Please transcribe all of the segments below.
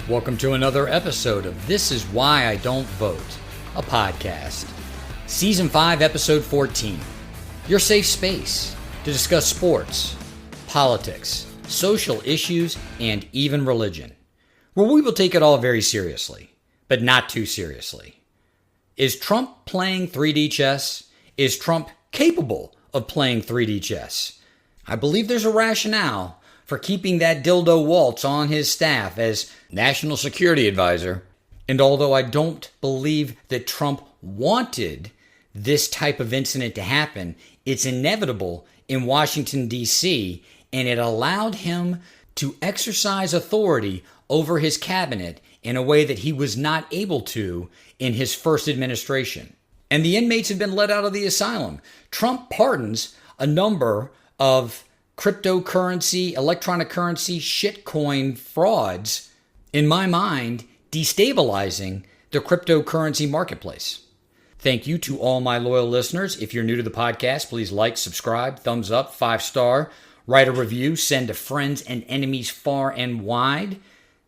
Welcome to another episode of This Is Why I Don't Vote, a podcast. Season 5, Episode 14. Your safe space to discuss sports, politics, social issues, and even religion. Where we will take it all very seriously, but not too seriously. Is Trump playing 3D chess? Is Trump capable of playing 3D chess? I believe there's a rationale for keeping that Dildo Waltz on his staff as national security advisor. And although I don't believe that Trump wanted this type of incident to happen, it's inevitable in Washington, D.C., and it allowed him to exercise authority over his cabinet in a way that he was not able to in his first administration. And the inmates have been let out of the asylum. Trump pardons a number of cryptocurrency, electronic currency, shitcoin frauds, in my mind, destabilizing the cryptocurrency marketplace. Thank you to all my loyal listeners. If you're new to the podcast, please like, subscribe, thumbs up, 5-star, write a review, send to friends and enemies far and wide.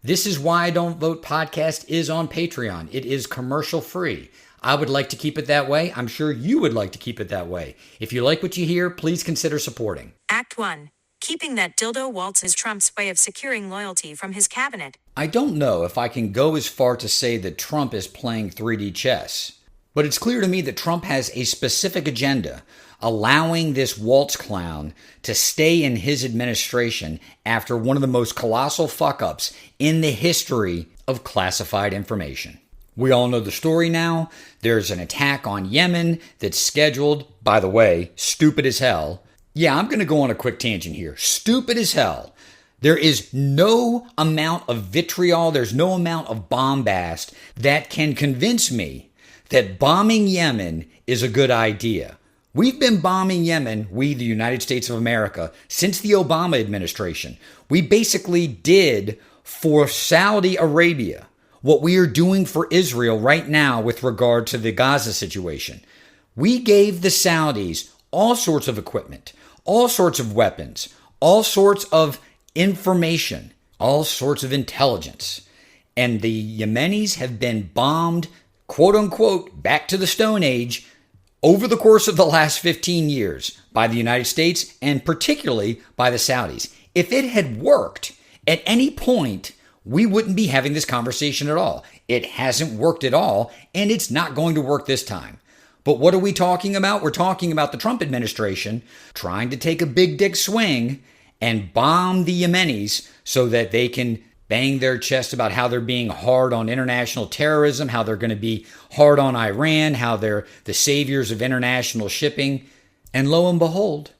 This Is Why I Don't Vote podcast is on Patreon. It is commercial free. I would like to keep it that way. I'm sure you would like to keep it that way. If you like what you hear, please consider supporting. Act 1. Keeping that dildo waltz is Trump's way of securing loyalty from his cabinet. I don't know if I can go as far to say that Trump is playing 3D chess, but it's clear to me that Trump has a specific agenda, allowing this waltz clown to stay in his administration after one of the most colossal fuck-ups in the history of classified information. We all know the story now. There's an attack on Yemen that's scheduled, by the way, stupid as hell. Yeah, I'm going to go on a quick tangent here. Stupid as hell. There is no amount of vitriol, there's no amount of bombast that can convince me that bombing Yemen is a good idea. We've been bombing Yemen, we, the United States of America, since the Obama administration. We basically did for Saudi Arabia what we are doing for Israel right now with regard to the Gaza situation. We gave the Saudis all sorts of equipment, all sorts of weapons, all sorts of information, all sorts of intelligence. And the Yemenis have been bombed, quote unquote, back to the Stone Age over the course of the last 15 years by the United States and particularly by the Saudis. If it had worked at any point, we wouldn't be having this conversation at all. It hasn't worked at all, and it's not going to work this time. But what are we talking about? We're talking about the Trump administration trying to take a big dick swing and bomb the Yemenis so that they can bang their chest about how they're being hard on international terrorism, how they're going to be hard on Iran, how they're the saviors of international shipping. And lo and behold,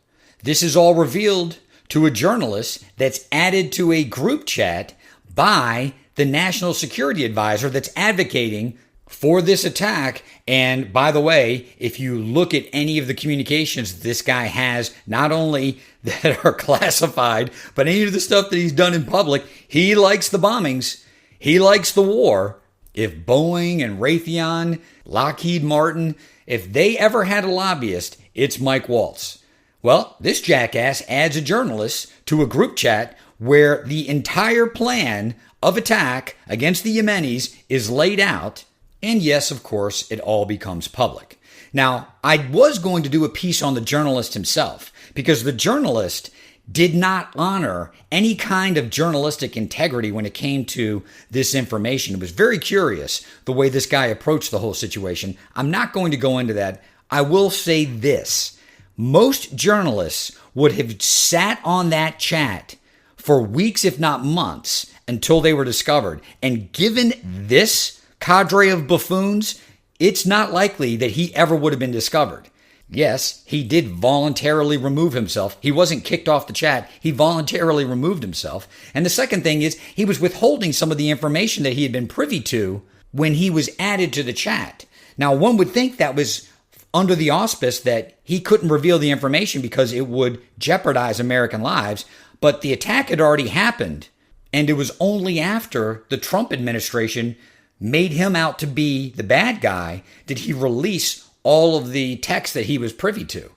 this is all revealed to a journalist that's added to a group chat by the national security advisor that's advocating for this attack. And by the way, if you look at any of the communications this guy has, not only that are classified, but any of the stuff that he's done in public, he likes the bombings. He likes the war. If Boeing and Raytheon, Lockheed Martin, if they ever had a lobbyist, it's Mike Waltz. Well, this jackass adds a journalist to a group chat where the entire plan of attack against the Yemenis is laid out. And yes, of course, it all becomes public. Now, I was going to do a piece on the journalist himself because the journalist did not honor any kind of journalistic integrity when it came to this information. It was very curious the way this guy approached the whole situation. I'm not going to go into that. I will say this. Most journalists would have sat on that chat for weeks, if not months, until they were discovered. And given this cadre of buffoons, it's not likely that he ever would have been discovered. Yes, he did voluntarily remove himself. He wasn't kicked off the chat. He voluntarily removed himself. And the second thing is he was withholding some of the information that he had been privy to when he was added to the chat. Now, one would think that was under the auspice that he couldn't reveal the information because it would jeopardize American lives. But the attack had already happened. And it was only after the Trump administration made him out to be the bad guy did he release all of the text that he was privy to.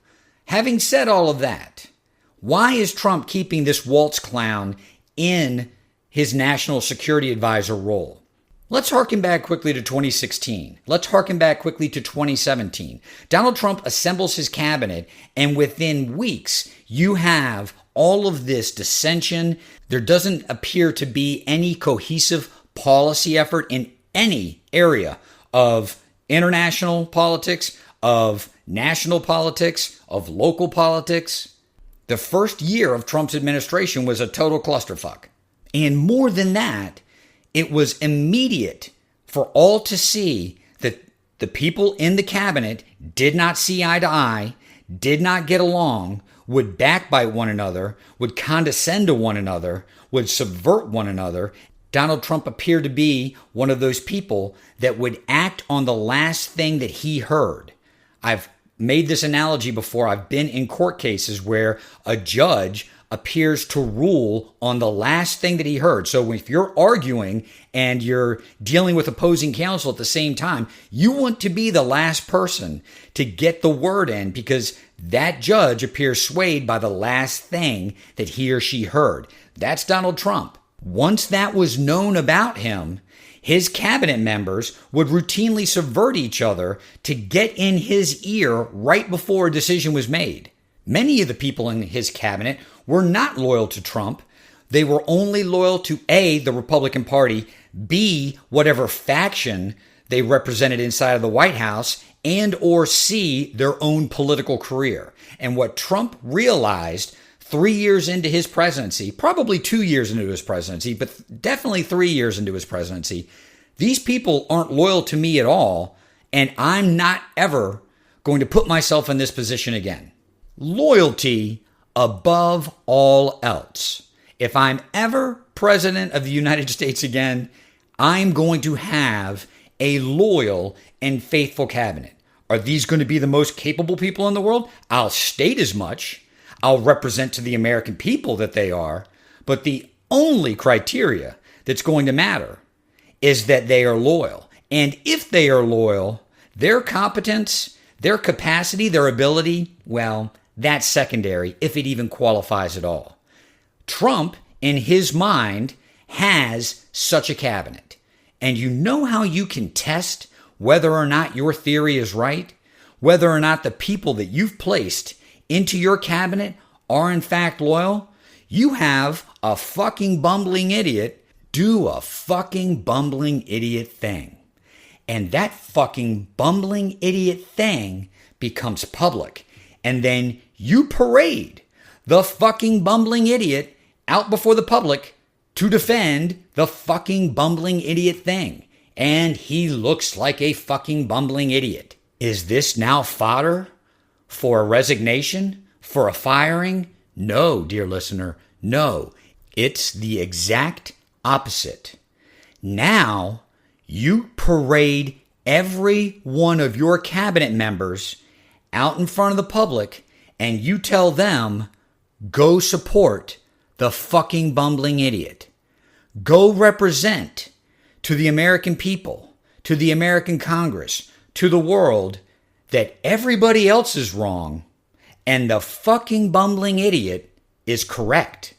Having said all of that, why is Trump keeping this Waltz clown in his national security advisor role. Let's harken back quickly to 2016. Let's harken back quickly to 2017. Donald Trump assembles his cabinet, and within weeks, you have all of this dissension. There doesn't appear to be any cohesive policy effort in any area of international politics, of national politics, of local politics. The first year of Trump's administration was a total clusterfuck. And more than that, it was immediate for all to see that the people in the cabinet did not see eye to eye, did not get along, would backbite one another, would condescend to one another, would subvert one another. Donald Trump appeared to be one of those people that would act on the last thing that he heard. I've made this analogy before. I've been in court cases where a judge appears to rule on the last thing that he heard. So if you're arguing and you're dealing with opposing counsel at the same time, you want to be the last person to get the word in because that judge appears swayed by the last thing that he or she heard. That's Donald Trump. Once that was known about him, his cabinet members would routinely subvert each other to get in his ear right before a decision was made. Many of the people in his cabinet were not loyal to Trump. They were only loyal to A, the Republican Party, B, whatever faction they represented inside of the White House, and or C, their own political career. And what Trump realized 3 years into his presidency, probably 2 years into his presidency, but definitely 3 years into his presidency, these people aren't loyal to me at all, and I'm not ever going to put myself in this position again. Loyalty above all else. If I'm ever president of the United States again, I'm going to have a loyal and faithful cabinet. Are these going to be the most capable people in the world? I'll state as much. I'll represent to the American people that they are. But the only criteria that's going to matter is that they are loyal. And if they are loyal, their competence, their capacity, their ability, well, that's secondary, if it even qualifies at all. Trump, in his mind, has such a cabinet. And you know how you can test whether or not your theory is right? Whether or not the people that you've placed into your cabinet are in fact loyal? You have a fucking bumbling idiot do a fucking bumbling idiot thing. And that fucking bumbling idiot thing becomes public. And then you parade the fucking bumbling idiot out before the public to defend the fucking bumbling idiot thing. And he looks like a fucking bumbling idiot. Is this now fodder for a resignation? For a firing? No, dear listener, no. It's the exact opposite. Now, you parade every one of your cabinet members out in front of the public and you tell them, go support the fucking bumbling idiot. Go represent to the American people, to the American Congress, to the world that everybody else is wrong and the fucking bumbling idiot is correct.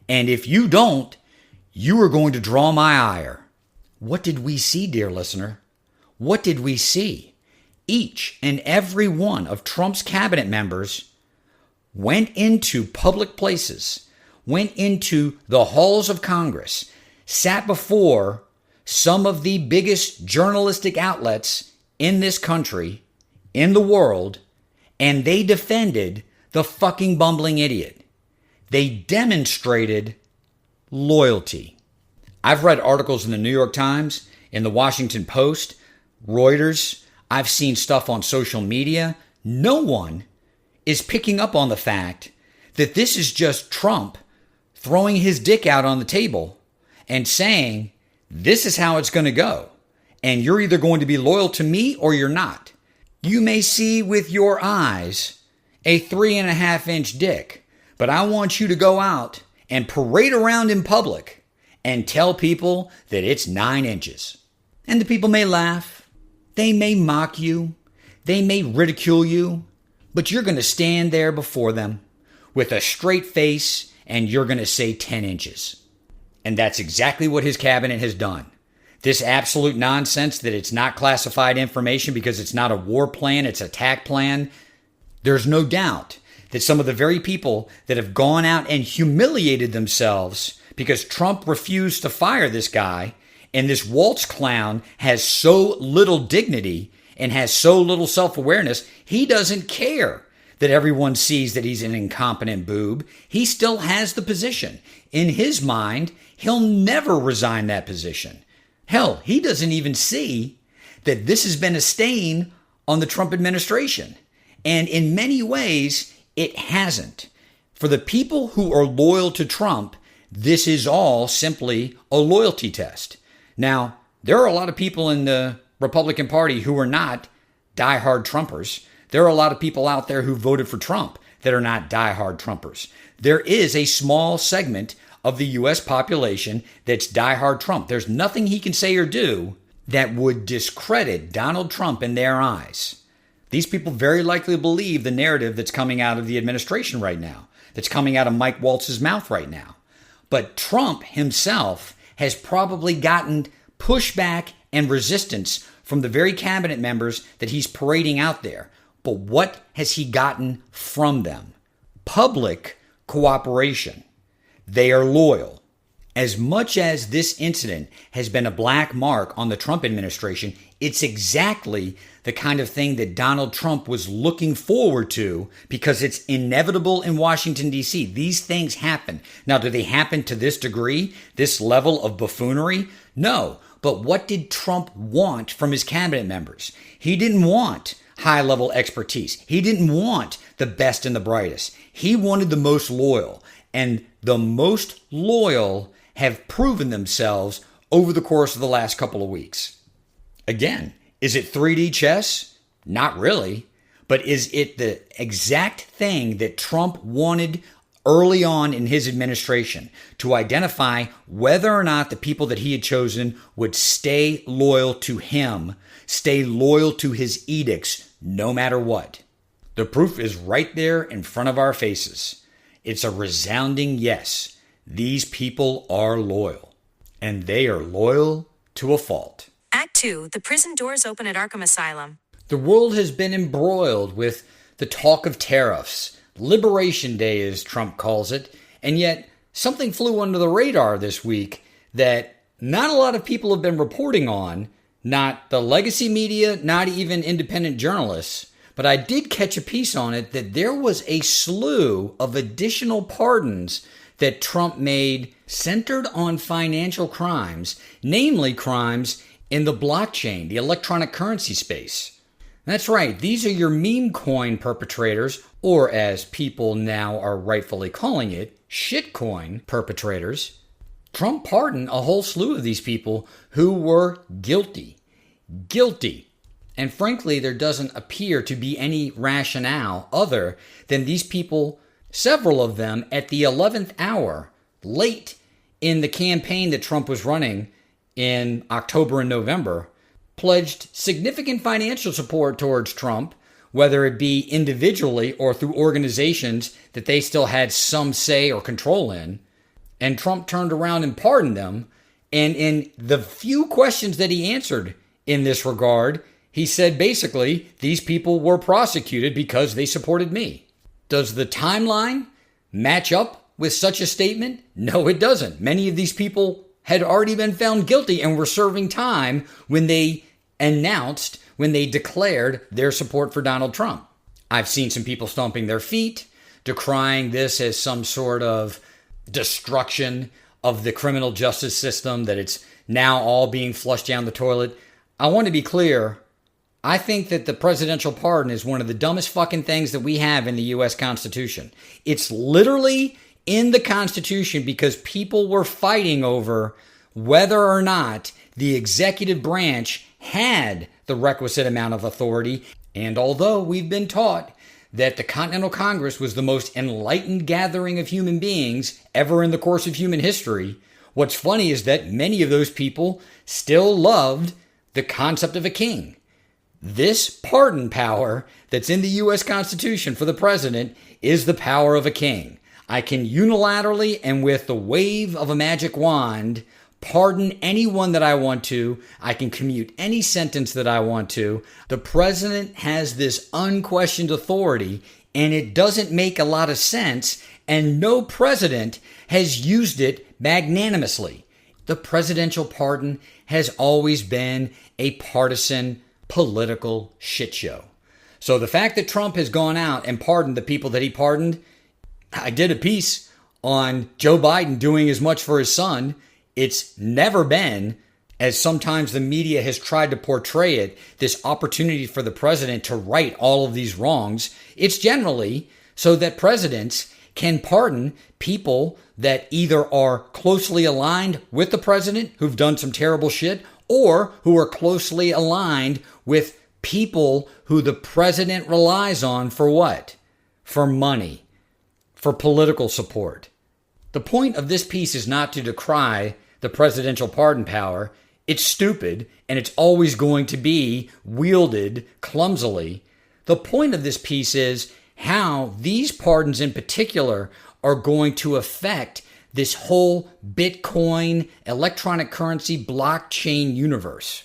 And if you don't, you are going to draw my ire. What did we see, dear listener? What did we see? Each and every one of Trump's cabinet members went into public places, went into the halls of Congress, sat before some of the biggest journalistic outlets in this country, in the world, and they defended the fucking bumbling idiot. They demonstrated loyalty. I've read articles in the New York Times, in the Washington Post, Reuters. I've seen stuff on social media. No one is picking up on the fact that this is just Trump throwing his dick out on the table and saying, this is how it's going to go. And you're either going to be loyal to me or you're not. You may see with your eyes a 3.5-inch dick, but I want you to go out and parade around in public and tell people that it's 9 inches. And the people may laugh. They may mock you. They may ridicule you. But you're going to stand there before them with a straight face and you're going to say 10 inches. And that's exactly what his cabinet has done. This absolute nonsense that it's not classified information because it's not a war plan, it's an attack plan. There's no doubt that some of the very people that have gone out and humiliated themselves because Trump refused to fire this guy, and this Waltz clown has so little dignity and has so little self-awareness, he doesn't care that everyone sees that he's an incompetent boob. He still has the position. In his mind, he'll never resign that position. Hell, he doesn't even see that this has been a stain on the Trump administration. And in many ways, it hasn't. For the people who are loyal to Trump, this is all simply a loyalty test. Now, there are a lot of people in the Republican Party who are not diehard Trumpers. There are a lot of people out there who voted for Trump that are not diehard Trumpers. There is a small segment of the U.S. population that's diehard Trump. There's nothing he can say or do that would discredit Donald Trump in their eyes. These people very likely believe the narrative that's coming out of the administration right now, that's coming out of Mike Waltz's mouth right now. But Trump himself has probably gotten pushback and resistance from the very cabinet members that he's parading out there. But what has he gotten from them? Public cooperation. They are loyal. As much as this incident has been a black mark on the Trump administration, it's exactly the kind of thing that Donald Trump was looking forward to because it's inevitable in Washington, D.C. These things happen. Now, do they happen to this degree, this level of buffoonery? No. But what did Trump want from his cabinet members? He didn't want high-level expertise. He didn't want the best and the brightest. He wanted the most loyal. And the most loyal have proven themselves over the course of the last couple of weeks. Again, is it 3D chess? Not really. But is it the exact thing that Trump wanted early on in his administration to identify whether or not the people that he had chosen would stay loyal to him, stay loyal to his edicts, no matter what? The proof is right there in front of our faces. It's a resounding yes. These people are loyal, and they are loyal to a fault. Act 2, the prison doors open at Arkham Asylum. The world has been embroiled with the talk of tariffs, Liberation Day as Trump calls it, and yet something flew under the radar this week that not a lot of people have been reporting on, not the legacy media, not even independent journalists. But I did catch a piece on it that there was a slew of additional pardons that Trump made centered on financial crimes, namely crimes in the blockchain, the electronic currency space. That's right, these are your meme coin perpetrators, or as people now are rightfully calling it, shitcoin perpetrators. Trump pardoned a whole slew of these people who were guilty. Guilty. And frankly, there doesn't appear to be any rationale other than these people, several of them at the 11th hour, late in the campaign that Trump was running in October and November, pledged significant financial support towards Trump, whether it be individually or through organizations that they still had some say or control in. And Trump turned around and pardoned them. And in the few questions that he answered in this regard, he said basically, these people were prosecuted because they supported me. Does the timeline match up with such a statement? No, it doesn't. Many of these people had already been found guilty and were serving time when they declared their support for Donald Trump. I've seen some people stomping their feet, decrying this as some sort of destruction of the criminal justice system, that it's now all being flushed down the toilet. I want to be clear. I think that the presidential pardon is one of the dumbest fucking things that we have in the U.S. Constitution. It's literally in the Constitution because people were fighting over whether or not the executive branch had the requisite amount of authority. And although we've been taught that the Continental Congress was the most enlightened gathering of human beings ever in the course of human history, what's funny is that many of those people still loved the concept of a king. This pardon power that's in the U.S. Constitution for the president is the power of a king. I can unilaterally and with the wave of a magic wand pardon anyone that I want to. I can commute any sentence that I want to. The president has this unquestioned authority, and it doesn't make a lot of sense, and no president has used it magnanimously. The presidential pardon has always been a partisan political shit show. So the fact that Trump has gone out and pardoned the people that he pardoned, I did a piece on Joe Biden doing as much for his son. It's never been, as sometimes the media has tried to portray it, this opportunity for the president to right all of these wrongs. It's generally so that presidents can pardon people that either are closely aligned with the president, who've done some terrible shit, or who are closely aligned with people who the president relies on for what? For money, for political support. The point of this piece is not to decry the presidential pardon power. It's stupid, and it's always going to be wielded clumsily. The point of this piece is how these pardons in particular are going to affect this whole Bitcoin, electronic currency, blockchain universe.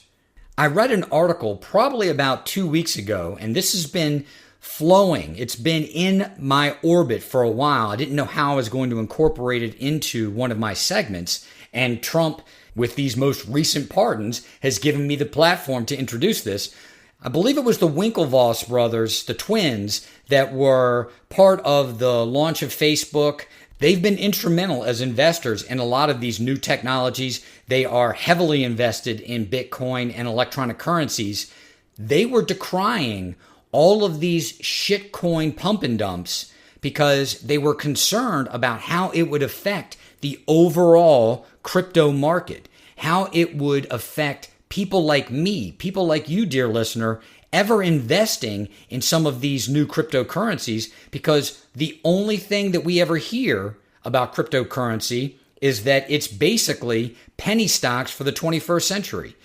I read an article probably about 2 weeks ago, and this has been flowing. It's been in my orbit for a while. I didn't know how I was going to incorporate it into one of my segments, and Trump, with these most recent pardons, has given me the platform to introduce this. I believe it was the Winklevoss brothers, the twins, that were part of the launch of Facebook. They've been instrumental as investors in a lot of these new technologies. They are heavily invested in Bitcoin and electronic currencies. They were decrying all of these shitcoin pump and dumps because they were concerned about how it would affect the overall crypto market, how it would affect people like me, people like you, dear listener, ever investing in some of these new cryptocurrencies, because the only thing that we ever hear about cryptocurrency is that it's basically penny stocks for the 21st century.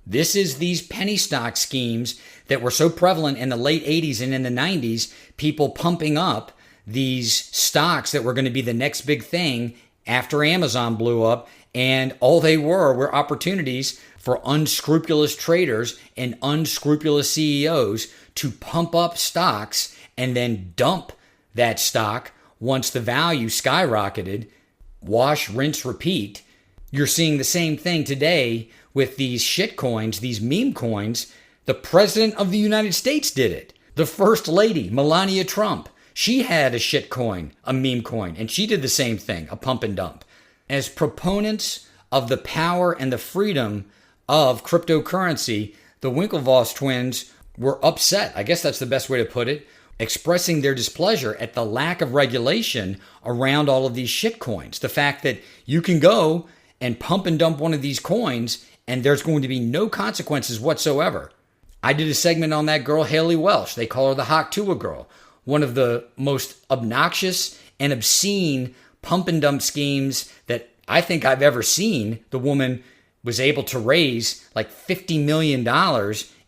This is these penny stock schemes that were so prevalent in the late 80s and in the 90s, people pumping up these stocks that were going to be the next big thing after Amazon blew up, and all they were opportunities for unscrupulous traders and unscrupulous CEOs to pump up stocks and then dump that stock once the value skyrocketed. Wash, rinse, repeat. You're seeing the same thing today with these shit coins, these meme coins. The president of the United States did it. The first lady, Melania Trump, she had a shit coin, a meme coin, and she did the same thing, a pump and dump. As proponents of the power and the freedom of cryptocurrency, the Winklevoss twins were upset. I guess that's the best way to put it, expressing their displeasure at the lack of regulation around all of these shit coins. The fact that you can go and pump and dump one of these coins and there's going to be no consequences whatsoever. I did a segment on that girl, Haley Welsh. They call her the Hawk Tuah girl. One of the most obnoxious and obscene pump and dump schemes that I think I've ever seen. The woman was able to raise like $50 million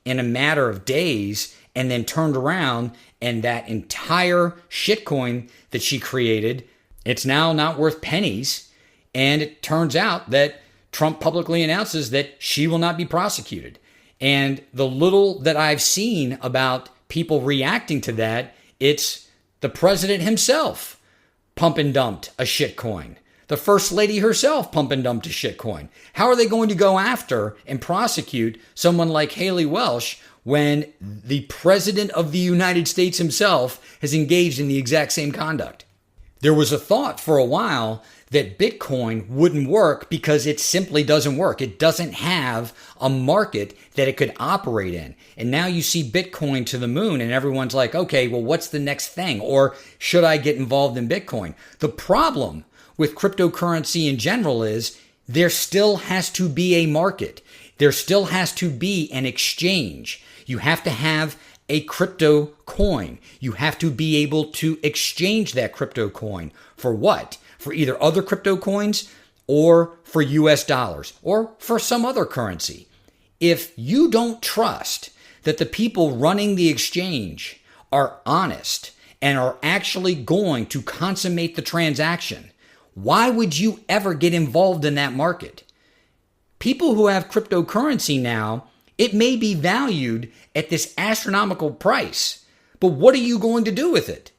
in a matter of days and then turned around, and that entire shitcoin that she created, it's now not worth pennies. And it turns out that Trump publicly announces that she will not be prosecuted. And the little that I've seen about people reacting to that, it's the president himself pump and dumped a shitcoin. The first lady herself pump and dumped a shitcoin. How are they going to go after and prosecute someone like Haley Welsh when the president of the United States himself has engaged in the exact same conduct? There was a thought for a while that Bitcoin wouldn't work because it simply doesn't work. It doesn't have a market that it could operate in. And now you see Bitcoin to the moon and everyone's like, okay, well, what's the next thing? Or should I get involved in Bitcoin? The problem with cryptocurrency in general is there still has to be a market. There still has to be an exchange. You have to have a crypto coin. You have to be able to exchange that crypto coin for what? For either other crypto coins or for US dollars or for some other currency. If you don't trust that the people running the exchange are honest and are actually going to consummate the transaction, why would you ever get involved in that market? People who have cryptocurrency now, it may be valued at this astronomical price, but what are you going to do with it?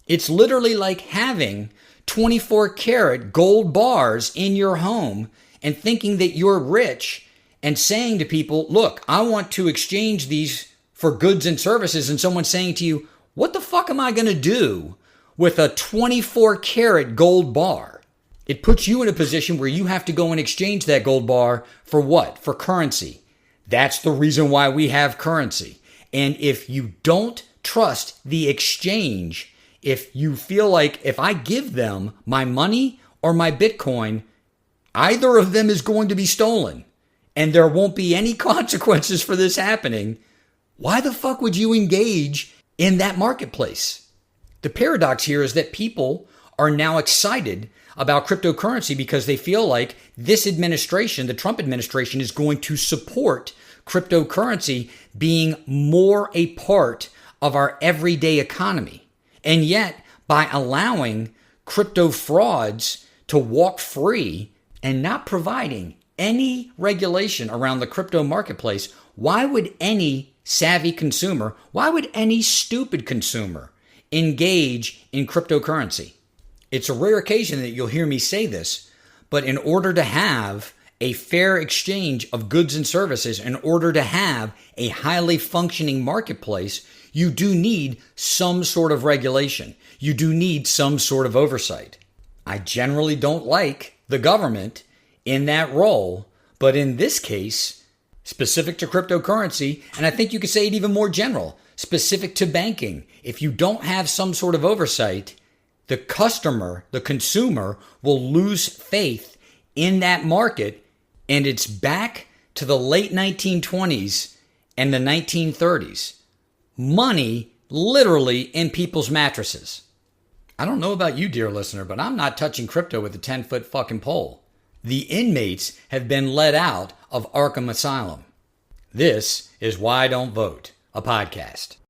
It's literally like having 24 karat gold bars in your home and thinking that you're rich and saying to people, look, I want to exchange these for goods and services. And someone saying to you, what the fuck am I going to do with a 24 karat gold bar? It puts you in a position where you have to go and exchange that gold bar for what? For currency. That's the reason why we have currency. And if you don't trust the exchange, if you feel like if I give them my money or my Bitcoin, either of them is going to be stolen and there won't be any consequences for this happening, why the fuck would you engage in that marketplace? The paradox here is that people are now excited about cryptocurrency because they feel like this administration, the Trump administration, is going to support cryptocurrency being more a part of our everyday economy. And yet, by allowing crypto frauds to walk free and not providing any regulation around the crypto marketplace, why would any savvy consumer, why would any stupid consumer engage in cryptocurrency? It's a rare occasion that you'll hear me say this, but in order to have a fair exchange of goods and services, in order to have a highly functioning marketplace, you do need some sort of regulation. You do need some sort of oversight. I generally don't like the government in that role, but in this case, specific to cryptocurrency, and I think you could say it even more general, specific to banking, if you don't have some sort of oversight, the customer, the consumer, will lose faith in that market, and it's back to the late 1920s and the 1930s. Money literally in people's mattresses. I don't know about you, dear listener, but I'm not touching crypto with a 10-foot fucking pole. The inmates have been let out of Arkham Asylum. This is Why I Don't Vote, a podcast.